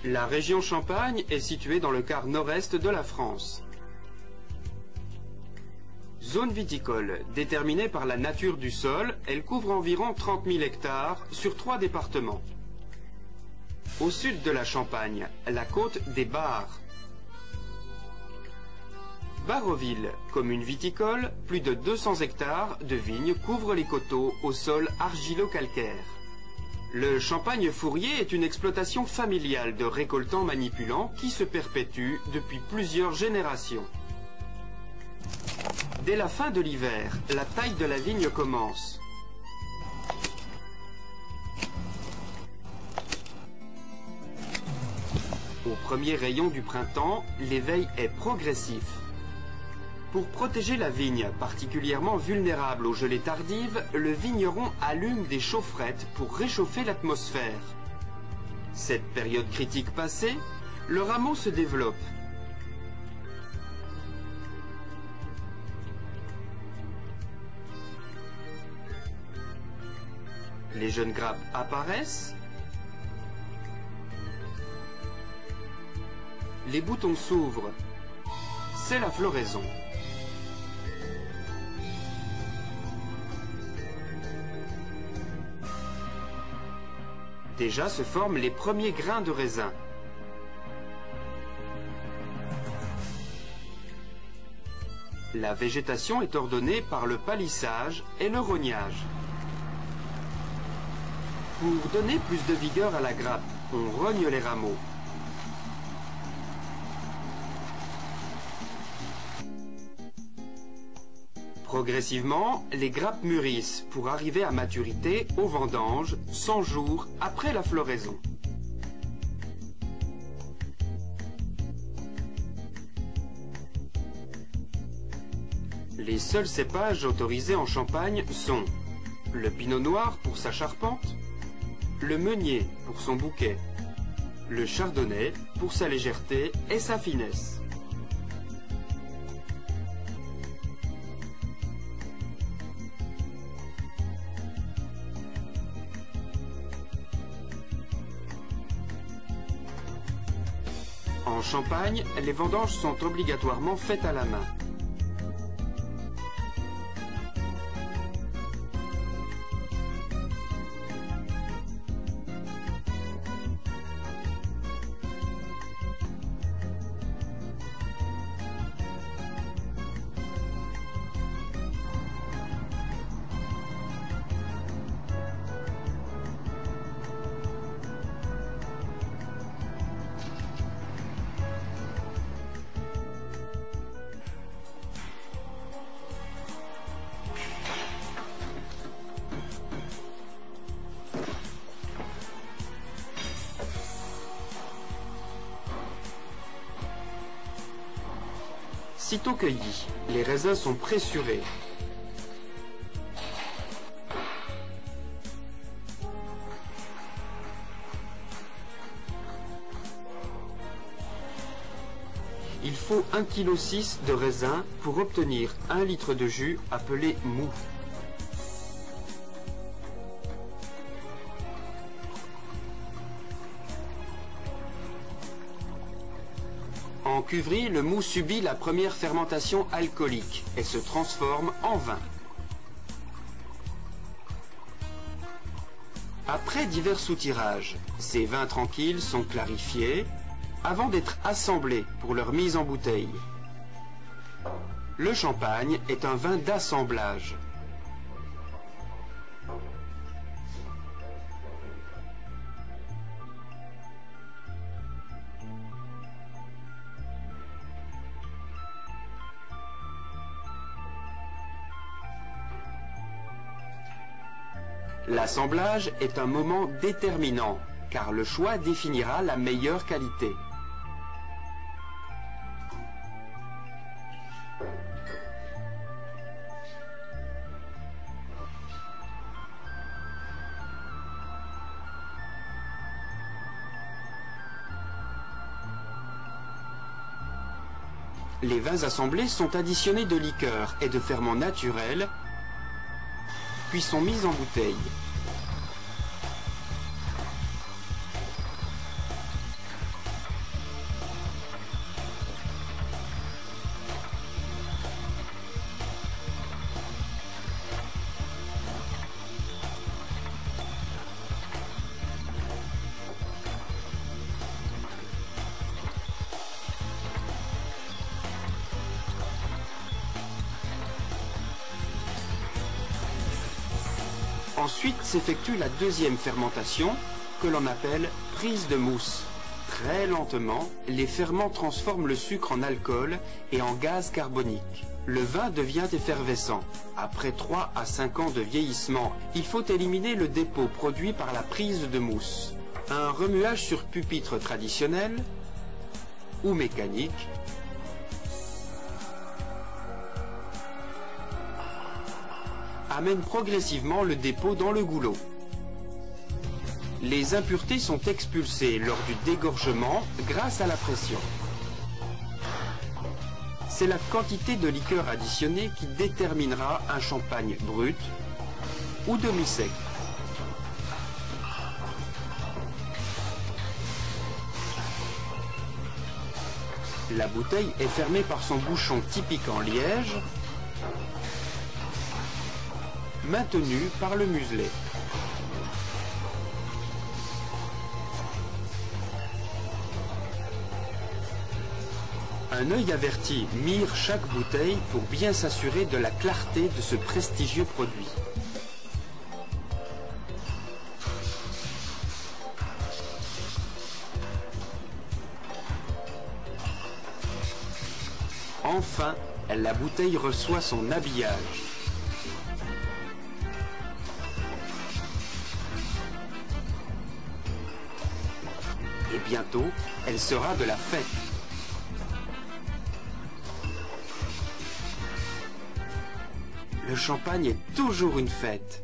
La région Champagne est située dans le quart nord-est de la France. Zone viticole, déterminée par la nature du sol, elle couvre environ 30 000 hectares sur 3 départements. Au sud de la Champagne, la côte des Barres. Barroville, commune viticole, plus de 200 hectares de vignes couvrent les coteaux au sol argilo-calcaire. Le champagne fourrier est une exploitation familiale de récoltants manipulants qui se perpétue depuis plusieurs générations. Dès la fin de l'hiver, la taille de la vigne commence. Au premier rayon du printemps, l'éveil est progressif. Pour protéger la vigne, particulièrement vulnérable aux gelées tardives, le vigneron allume des chaufferettes pour réchauffer l'atmosphère. Cette période critique passée, le rameau se développe. Les jeunes grappes apparaissent. Les boutons s'ouvrent. C'est la floraison. Déjà se forment les premiers grains de raisin. La végétation est ordonnée par le palissage et le rognage. Pour donner plus de vigueur à la grappe, on rogne les rameaux. Progressivement, les grappes mûrissent pour arriver à maturité au vendange 100 jours après la floraison. Les seuls cépages autorisés en Champagne sont le pinot noir pour sa charpente, le meunier pour son bouquet, le chardonnay pour sa légèreté et sa finesse. En Champagne, les vendanges sont obligatoirement faites à la main. Sitôt cueillis, les raisins sont pressurés. Il faut 1,6 kg de raisin pour obtenir 1 litre de jus appelé mou. En cuverie, le mou subit la première fermentation alcoolique et se transforme en vin. Après divers soutirages, ces vins tranquilles sont clarifiés avant d'être assemblés pour leur mise en bouteille. Le champagne est un vin d'assemblage. L'assemblage est un moment déterminant, car le choix définira la meilleure qualité. Les vins assemblés sont additionnés de liqueurs et de ferments naturels, puis sont mis en bouteille. Ensuite s'effectue la deuxième fermentation, que l'on appelle prise de mousse. Très lentement, les ferments transforment le sucre en alcool et en gaz carbonique. Le vin devient effervescent. Après 3 à 5 ans de vieillissement, il faut éliminer le dépôt produit par la prise de mousse. Un remuage sur pupitre traditionnel ou mécanique amène progressivement le dépôt dans le goulot. Les impuretés sont expulsées lors du dégorgement grâce à la pression. C'est la quantité de liqueur additionnée qui déterminera un champagne brut ou demi-sec. La bouteille est fermée par son bouchon typique en liège, maintenu par le muselet. Un œil averti mire chaque bouteille pour bien s'assurer de la clarté de ce prestigieux produit. Enfin, la bouteille reçoit son habillage. Et bientôt, elle sera de la fête. Le champagne est toujours une fête.